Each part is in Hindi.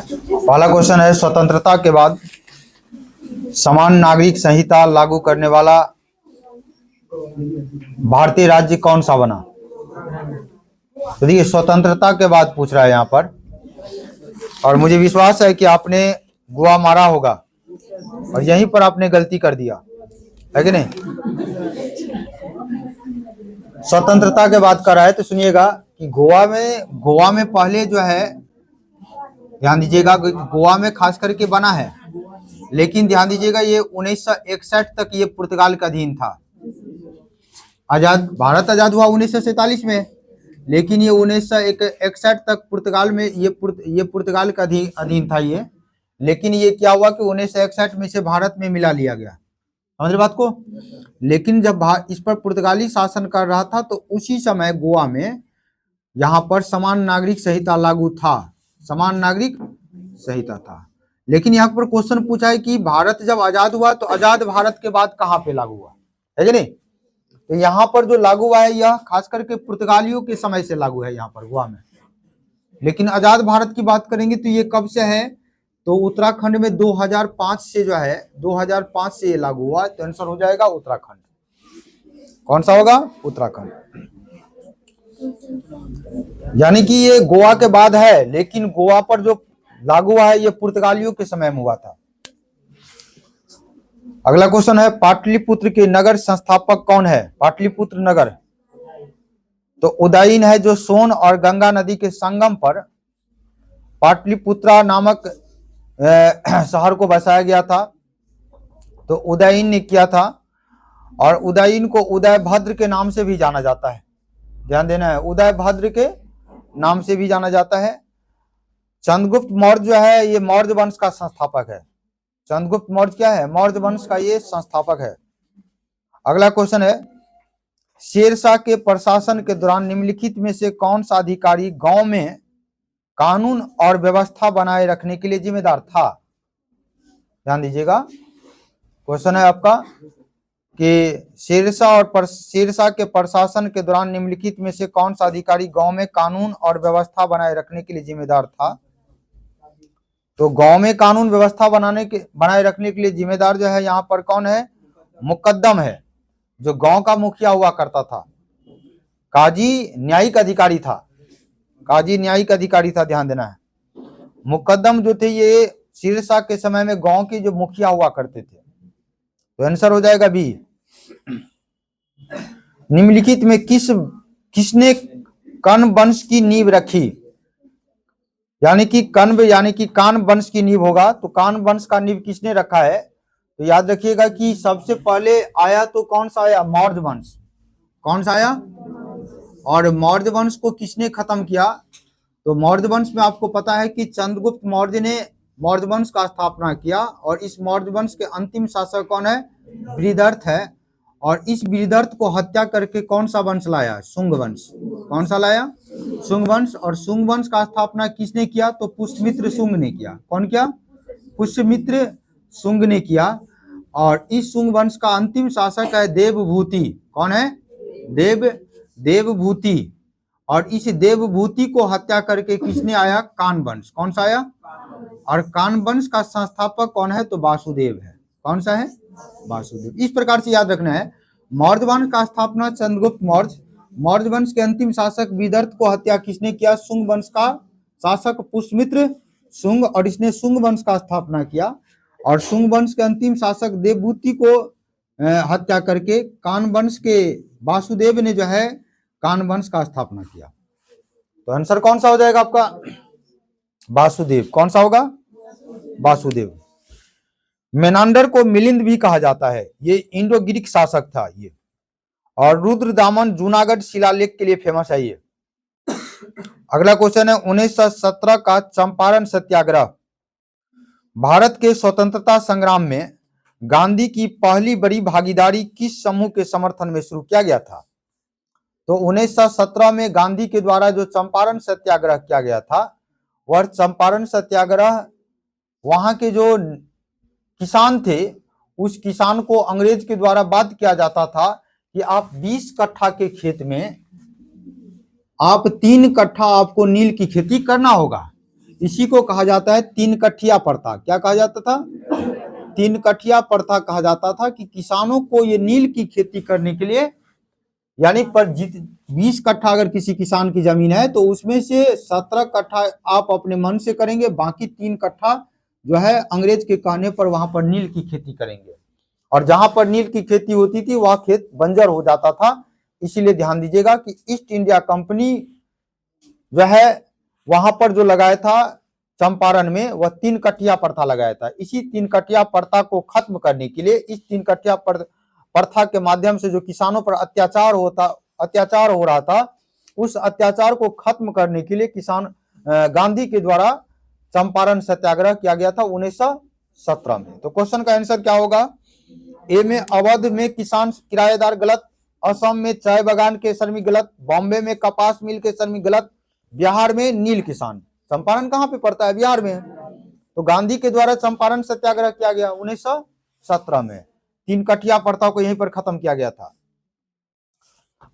पहला क्वेश्चन है, स्वतंत्रता के बाद समान नागरिक संहिता लागू करने वाला भारतीय राज्य कौन सा बना? तो देखिए, स्वतंत्रता के बाद पूछ रहा है यहाँ पर, और मुझे विश्वास है कि आपने गोवा मारा होगा और यहीं पर आपने गलती कर दिया है कि नहीं। स्वतंत्रता के बाद कर रहा है तो सुनिएगा कि गोवा में पहले जो है, ध्यान दीजिएगा, गोवा में खास करके बना है, लेकिन ध्यान दीजिएगा ये 1961 तक ये पुर्तगाल का अधीन था। भारत आजाद हुआ 1947 में, लेकिन ये 1961 तक पुर्तगाल में ये पुर्तगाल का अधीन था ये। लेकिन ये क्या हुआ कि 1961 में से भारत में मिला लिया गया, समझ रहे बात को। लेकिन जब इस पर पुर्तगाली शासन कर रहा था तो उसी समय गोवा में यहाँ पर समान नागरिक संहिता लागू था, समान नागरिक संहिता था। लेकिन यहाँ पर क्वेश्चन पूछा है कि भारत जब आजाद हुआ तो आजाद भारत के बाद कहाँ पे लागू हुआ, है कि नहीं। तो यहाँ पर जो लागू हुआ है यह खास करके पुर्तगालियों के समय से लागू है यहाँ पर गोवा में। लेकिन आजाद भारत की बात करेंगे तो ये कब से है, तो उत्तराखंड में 2005 से जो है, 2005 से ये लागू हुआ। तो आंसर हो जाएगा उत्तराखंड। कौन सा होगा? उत्तराखंड। यानी कि ये गोवा के बाद है, लेकिन गोवा पर जो लागू हुआ है ये पुर्तगालियों के समय में हुआ था। अगला क्वेश्चन है, पाटलिपुत्र के नगर संस्थापक कौन है? पाटलिपुत्र नगर तो उदयीन है, जो सोन और गंगा नदी के संगम पर पाटलिपुत्रा नामक शहर को बसाया गया था। तो उदयीन ने किया था, और उदयीन को उदयभद्र के नाम से भी जाना जाता है। ध्यान देना है, उदयभद्र के नाम से भी जाना जाता है। चंद्रगुप्त मौर्य जो है ये मौर्य वंश का संस्थापक है। चंद्रगुप्त मौर्य क्या है? मौर्य वंश का ये संस्थापक है। अगला क्वेश्चन है, शेरशाह के प्रशासन के दौरान निम्नलिखित में से कौन सा अधिकारी गांव में कानून और व्यवस्था बनाए रखने के लिए जिम्मेदार था? ध्यान दीजिएगा, क्वेश्चन है आपका कि शेरशाह के प्रशासन के दौरान निम्नलिखित में से कौन सा अधिकारी गांव में कानून और व्यवस्था बनाए रखने के लिए जिम्मेदार था? तो गांव में कानून व्यवस्था बनाए रखने के लिए जिम्मेदार जो है यहाँ पर कौन है? मुकद्दम है, जो गांव का मुखिया हुआ करता था। काजी न्यायिक अधिकारी था, काजी न्यायिक अधिकारी था, ध्यान देना है। मुकद्दम जो थे ये शेरशाह के समय में गांव के जो मुखिया हुआ करते थे। तो आंसर हो जाएगा बी। निम्नलिखित में किसने कर्ण वंश की नींव रखी? यानी कि कान वंश की नींव होगा। तो कान वंश का नींव किसने रखा है? तो याद रखिएगा कि सबसे पहले आया तो कौन सा आया? मौर्य वंश। कौन सा आया? और मौर्य वंश को किसने खत्म किया? तो मौर्य वंश में आपको पता है कि चंद्रगुप्त मौर्य ने मौर्य वंश का स्थापना किया, और इस मौर्य वंश के अंतिम शासक कौन है? बृहदर्थ है। और इस बृहदर्थ को हत्या करके कौन सा वंश लाया? शुंग वंश। कौन सा लाया? शुंग वंश। और शुंग वंश का स्थापना किसने किया? तो पुष्यमित्र शुंग ने किया। कौन किया? पुष्यमित्र शुंग ने किया। और इस शुंग वंश का अंतिम शासक है देवभूति। कौन है? देवभूति। और इस देवभूति को हत्या करके किसने आया? कान वंश। कौन सा आया? और कान वंश का संस्थापक कौन है? तो वासुदेव है। कौन सा है? वासुदेव। इस प्रकार से याद रखना है, मौर्य वंश का स्थापना चंद्रगुप्त मौर्य, मौर्य वंश के अंतिम शासक बृहदर्थ को हत्या किसने किया? शुंग वंश का शासक पुष्यमित्र शुंग, और इसने शुंग वंश का स्थापना किया। और शुंग वंश के अंतिम शासक देवभूति को हत्या करके कान वंश के वासुदेव ने जो है कान वंश का स्थापना किया। तो आंसर कौन सा हो जाएगा आपका? वासुदेव। कौन सा होगा? वासुदेव। मेनांडर को मिलिंद भी कहा जाता है, ये इंडो ग्रीक शासक था ये। और रुद्रदामन जूनागढ़ शिलालेख के लिए फेमस है ये। अगला क्वेश्चन है, 1917 का चंपारण सत्याग्रह भारत के स्वतंत्रता संग्राम में गांधी की पहली बड़ी भागीदारी किस समूह के समर्थन में शुरू किया गया था? तो 1917 में गांधी के द्वारा जो चंपारण सत्याग्रह किया गया था, वह चंपारण सत्याग्रह वहां के जो किसान थे उस किसान को अंग्रेज के द्वारा बाध्य किया जाता था कि आप 20 कट्ठा के खेत में आप 3 कट्ठा आपको नील की खेती करना होगा। इसी को कहा जाता है तीन कठिया प्रथा। क्या कहा जाता था? तीन कठिया प्रथा कहा जाता था कि किसानों को ये नील की खेती करने के लिए, यानी पर 20 कट्ठा अगर किसी किसान की जमीन है तो उसमें से 17 कट्ठा आप अपने मन से करेंगे, बाकी 3 कट्ठा जो है अंग्रेज के कहने पर वहां पर नील की खेती करेंगे। और जहां पर नील की खेती होती थी वह खेत बंजर हो जाता था। इसीलिए ध्यान दीजिएगा कि ईस्ट इंडिया कंपनी जो है वहां पर जो लगाया था चंपारण में, वह 3 कठिया प्रथा लगाया था। इसी 3 कठिया प्रथा को खत्म करने के लिए, इस 3 कठिया प्रथा के माध्यम से जो किसानों पर अत्याचार हो रहा था, उस अत्याचार को खत्म करने के लिए गांधी के द्वारा चंपारण सत्याग्रह किया गया था 1917 में। तो क्वेश्चन का आंसर क्या होगा? ए में अवध में किसान किराएदार गलत, असम में चाय बागान के श्रमिक गलत, बॉम्बे में कपास मिल के श्रमिक गलत, बिहार में नील किसान। चंपारण कहां पे पड़ता है? बिहार में। तो गांधी के द्वारा चंपारण सत्याग्रह किया गया 1917 में। 3 कठिया प्रथा को यहीं पर खत्म किया गया था।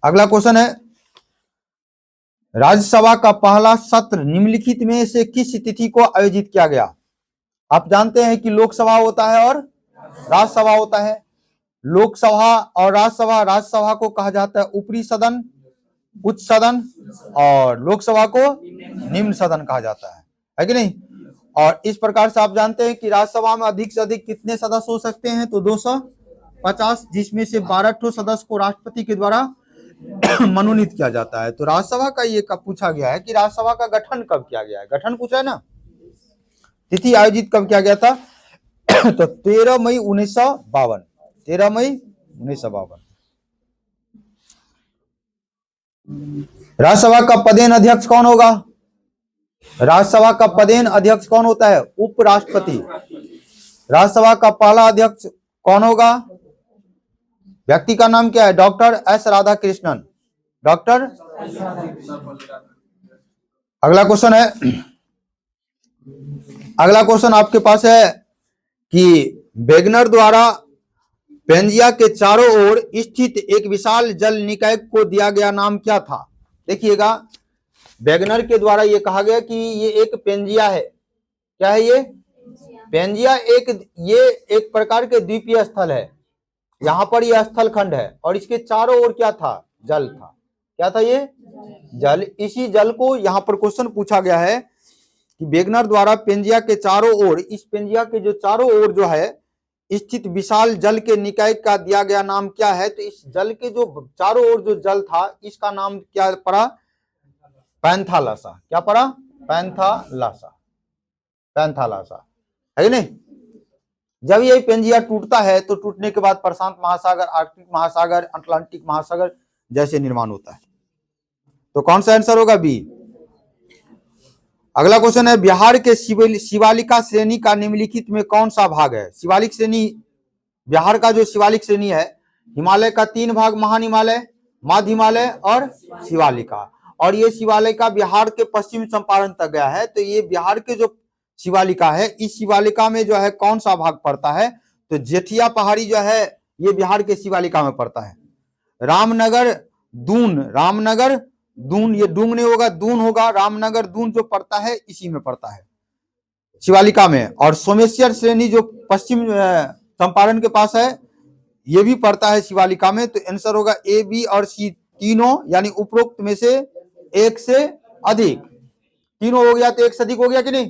अगला क्वेश्चन है, राज्यसभा का पहला सत्र निम्नलिखित में से किस तिथि को आयोजित किया गया? आप जानते हैं कि लोकसभा होता है और राज्यसभा होता है। लोकसभा और राज्यसभा को कहा जाता है ऊपरी सदन, उच्च सदन, और लोकसभा को निम्न सदन कहा जाता है कि नहीं? और इस प्रकार से आप जानते हैं कि राज्यसभा में अधिक से अधिक कितने सदस्य हो सकते हैं? तो 250, जिसमें से 12 सदस्य को राष्ट्रपति के द्वारा मनोनीत किया जाता है। तो राज्यसभा का ये कब पूछा गया है कि राज्यसभा का गठन कब किया गया है? गठन पूछा है ना, तिथि आयोजित कब किया गया था? तो 13 मई 1952। 13 मई 1952। राज्यसभा का पदेन अध्यक्ष कौन होगा? राज्यसभा का पदेन अध्यक्ष कौन होता है? उपराष्ट्रपति। राज्यसभा का पहला अध्यक्ष कौन होगा? व्यक्ति का नाम क्या है? Doctor S Radhakrishnan. डॉक्टर। अगला क्वेश्चन है, अगला क्वेश्चन आपके पास है कि वेगनर द्वारा पेंजिया के चारों ओर स्थित एक विशाल जल निकाय को दिया गया नाम क्या था? देखिएगा, वेगनर के द्वारा ये कहा गया कि ये एक पेंजिया है। क्या है ये? पेंजिया ये एक प्रकार के द्वीपीय स्थल है। यहाँ पर यह स्थल खंड है और इसके चारों ओर क्या था? जल था। क्या था ये? जल। इसी जल को यहाँ पर क्वेश्चन पूछा गया है कि वेगनर द्वारा पेंजिया के चारों ओर, इस पेंजिया के जो चारों ओर जो है स्थित विशाल जल के निकाय का दिया गया नाम क्या है? तो इस जल के जो चारों ओर जो जल था इसका नाम क्या पड़ा? पैंथालसा। क्या पड़ा? पैंथालसा। पैंथालसा है कि नहीं? जब ये पेंजिया टूटता है तो टूटने के बाद प्रशांत महासागर, आर्कटिक महासागर, अटलांटिक महासागर जैसे निर्माण होता है। तो कौन सा आंसर होगा? बी। अगला क्वेश्चन है, बिहार के शिवालिका श्रेणी का निम्नलिखित में कौन सा भाग है? शिवालिक श्रेणी, बिहार का जो शिवालिक श्रेणी है, हिमालय का 3 भाग, महान हिमालय, मध्य हिमालय और शिवालिका। और ये शिवालिका बिहार के पश्चिम चंपारण तक गया है। तो ये बिहार के जो शिवालिका है, इस शिवालिका में जो है कौन सा भाग पड़ता है? तो जेठिया पहाड़ी जो है ये बिहार के शिवालिका में पड़ता है। रामनगर दून, रामनगर दून, ये डूंग नहीं होगा, दून होगा। रामनगर दून जो पड़ता है इसी में पड़ता है, शिवालिका में। और सोमेश्वर श्रेणी जो पश्चिम चंपारण के पास है ये भी पड़ता है शिवालिका में। तो आंसर होगा ए, बी और सी तीनों, यानी उपरोक्त में से एक से अधिक। तीनों हो गया तो एक से अधिक हो गया कि नहीं?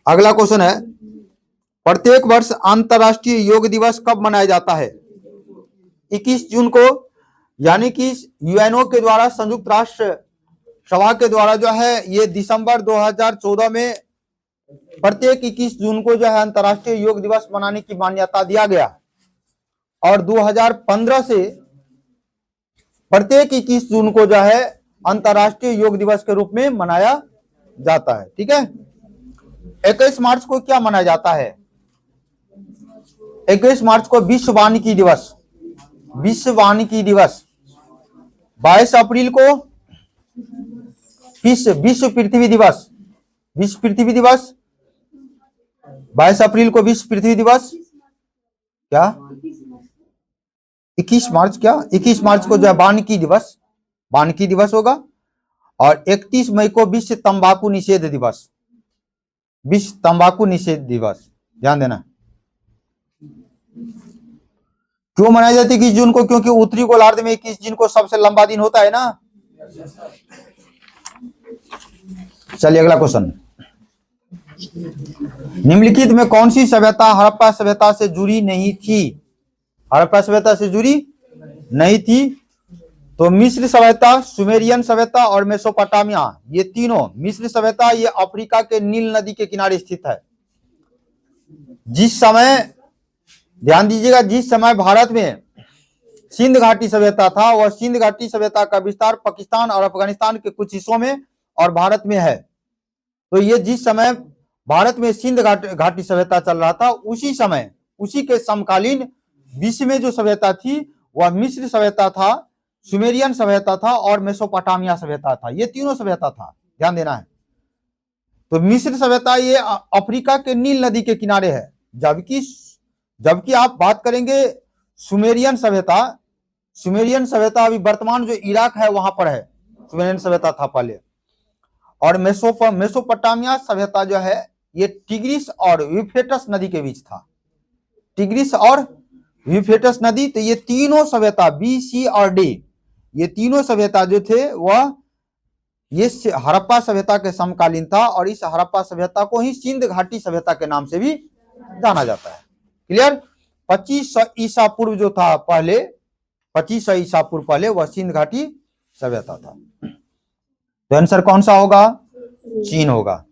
अगला क्वेश्चन है, प्रत्येक वर्ष अंतरराष्ट्रीय योग दिवस कब मनाया जाता है? 21 जून को, यानी कि यूएनओ के द्वारा, संयुक्त राष्ट्र सभा के द्वारा जो है ये दिसंबर 2014 में प्रत्येक 21 जून को जो है अंतरराष्ट्रीय योग दिवस मनाने की मान्यता दिया गया। और 2015 से प्रत्येक 21 जून को जो है अंतरराष्ट्रीय योग दिवस के रूप में मनाया जाता है। ठीक है। 21 मार्च को क्या मनाया जाता है? 21 मार्च को विश्व वानिकी दिवस, विश्व वानिकी दिवस। 22 अप्रैल को विश्व पृथ्वी दिवस, विश्व पृथ्वी दिवस। 22 अप्रैल को विश्व पृथ्वी दिवस। क्या 21 मार्च? क्या 21 मार्च को जो है वानिकी दिवस, वानिकी दिवस होगा। और 31 मई को विश्व तंबाकू निषेध दिवस, विश्व तंबाकू निषेध दिवस, ध्यान देना। क्यों मनाई जाती है 21 जून को? क्योंकि उत्तरी गोलार्ध में 21 जून को सबसे लंबा दिन होता है ना। चलिए अगला क्वेश्चन, निम्नलिखित में कौन सी सभ्यता हड़प्पा सभ्यता से जुड़ी नहीं थी? हड़प्पा सभ्यता से जुड़ी नहीं थी। तो मिस्र सभ्यता, सुमेरियन सभ्यता और मेसोपोटामिया, ये तीनों, मिस्र सभ्यता ये अफ्रीका के नील नदी के किनारे स्थित है। जिस समय, ध्यान दीजिएगा, जिस समय भारत में सिंध घाटी सभ्यता था, वह सिंध घाटी सभ्यता का विस्तार पाकिस्तान और अफगानिस्तान के कुछ हिस्सों में और भारत में है। तो ये जिस समय भारत में सिंध घाटी सभ्यता चल रहा था, उसी समय, उसी के समकालीन विश्व में जो सभ्यता थी वह मिस्र सभ्यता था, सुमेरियन सभ्यता था और मेसोपोटामिया सभ्यता था। ये तीनों सभ्यता था, ध्यान देना है। तो मिस्र सभ्यता ये अफ्रीका के नील नदी के किनारे है, जबकि आप बात करेंगे सुमेरियन सभ्यता, सुमेरियन सभ्यता अभी वर्तमान जो इराक है वहां पर है, सुमेरियन सभ्यता था पहले। और मेसोपोटामिया सभ्यता जो है ये टिग्रिस और यूफ्रेटस नदी के बीच था, टिग्रिस और यूफ्रेटस नदी। तो ये तीनों सभ्यता बी, सी और डी, ये तीनों सभ्यता जो थे वह ये हड़प्पा सभ्यता के समकालीन था, और इस हड़प्पा सभ्यता को ही सिंध घाटी सभ्यता के नाम से भी जाना जाता है। क्लियर? 2500 ईसा पूर्व जो था पहले, 2500 ईसा पूर्व पहले वह सिंध घाटी सभ्यता था। तो आंसर कौन सा होगा? चीन होगा।